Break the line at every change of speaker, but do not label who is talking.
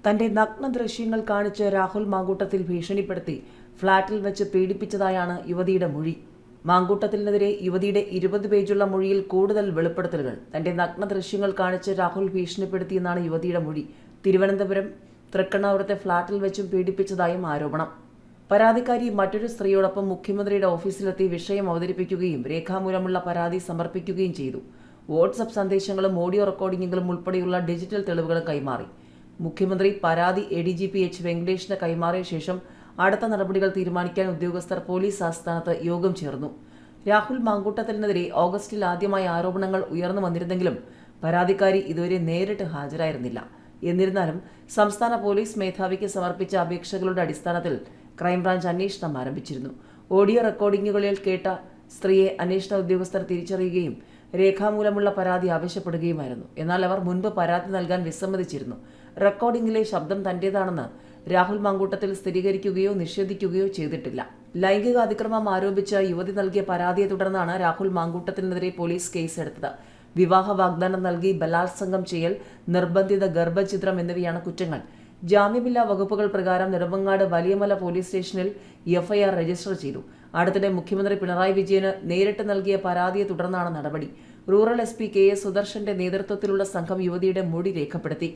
തന്റെ നഗ്ന ദൃശ്യങ്ങൾ കാണിച്ച് രാഹുൽ മാങ്കൂട്ടത്തിൽ ഭീഷണിപ്പെടുത്തി ഫ്ളാറ്റിൽ വെച്ച് പീഡിപ്പിച്ചതായാണ് യുവതിയുടെ മൊഴി. മാങ്കൂട്ടത്തിനെതിരെ യുവതിയുടെ 20 പേജുള്ള മൊഴിയിൽ കൂടുതൽ വെളിപ്പെടുത്തലുകൾ. തന്റെ നഗ്ന ദൃശ്യങ്ങൾ കാണിച്ച് രാഹുൽ ഭീഷണിപ്പെടുത്തിയെന്നാണ് യുവതിയുടെ മൊഴി. തിരുവനന്തപുരം തൃക്കണ്ണാപുരത്തെ ഫ്ളാറ്റിൽ വെച്ചും പീഡിപ്പിച്ചതായും ആരോപണം. പരാതിക്കാരി മറ്റൊരു സ്ത്രീയോടൊപ്പം മുഖ്യമന്ത്രിയുടെ ഓഫീസിലെത്തി വിഷയം അവതരിപ്പിക്കുകയും രേഖാമൂലമുള്ള പരാതി സമർപ്പിക്കുകയും ചെയ്തു. വാട്സ്ആപ്പ് സന്ദേശങ്ങളും ഓഡിയോ റെക്കോർഡിംഗുകളും ഉൾപ്പെടെയുള്ള ഡിജിറ്റൽ തെളിവുകളും കൈമാറി. മുഖ്യമന്ത്രി പരാതി ADGP H. വെങ്കടേഷിന് കൈമാറിയ ശേഷം അടുത്ത നടപടികൾ തീരുമാനിക്കാൻ ഉദ്യോഗസ്ഥർ പോലീസ് ആസ്ഥാനത്ത് യോഗം ചേർന്നു. രാഹുൽ മാങ്കൂട്ടത്തിനെതിരെ ഓഗസ്റ്റിൽ ആദ്യമായി ആരോപണങ്ങൾ ഉയർന്നു വന്നിരുന്നെങ്കിലും പരാതിക്കാരി ഇതുവരെ നേരിട്ട് ഹാജരായിരുന്നില്ല. എന്നിരുന്നാലും സംസ്ഥാന പോലീസ് മേധാവിക്ക് സമർപ്പിച്ച അപേക്ഷകളുടെ അടിസ്ഥാനത്തിൽ ക്രൈംബ്രാഞ്ച് അന്വേഷണം ആരംഭിച്ചിരുന്നു. ഓഡിയോ റെക്കോർഡിംഗുകളിൽ കേട്ട സ്ത്രീയെ അന്വേഷണ ഉദ്യോഗസ്ഥർ തിരിച്ചറിയുകയും രേഖാമൂലമുള്ള പരാതി ആവശ്യപ്പെടുകയുമായിരുന്നു. എന്നാൽ അവർ മുൻപ് പരാതി നൽകാൻ വിസമ്മതിച്ചിരുന്നു. റെക്കോർഡിംഗിലെ ശബ്ദം തന്റേതാണെന്ന് രാഹുൽ മാങ്കൂട്ടത്തിൽ സ്ഥിരീകരിക്കുകയോ നിഷേധിക്കുകയോ ചെയ്തിട്ടില്ല. ലൈംഗിക അതിക്രമം ആരോപിച്ച് യുവതി നൽകിയ പരാതിയെ തുടർന്നാണ് രാഹുൽ മാങ്കൂട്ടത്തിനെതിരെ പോലീസ് കേസെടുത്തത്. വിവാഹ വാഗ്ദാനം നൽകി ബലാത്സംഗം ചെയ്യൽ, നിർബന്ധിത ഗർഭഛിദ്രം എന്നിവയാണ് കുറ്റങ്ങൾ. ജാമ്യമില്ലാ വകുപ്പുകൾ പ്രകാരം നെടുമങ്ങാട് വലിയമല പോലീസ് സ്റ്റേഷനിൽ FIR രജിസ്റ്റർ ചെയ്തു. അടുത്തിടെ മുഖ്യമന്ത്രി പിണറായി വിജയന് നേരിട്ട് നൽകിയ പരാതിയെ തുടർന്നാണ് നടപടി. റൂറൽ SP KS സുദർശന്റെ നേതൃത്വത്തിലുള്ള സംഘം യുവതിയുടെ മൊഴി രേഖപ്പെടുത്തി.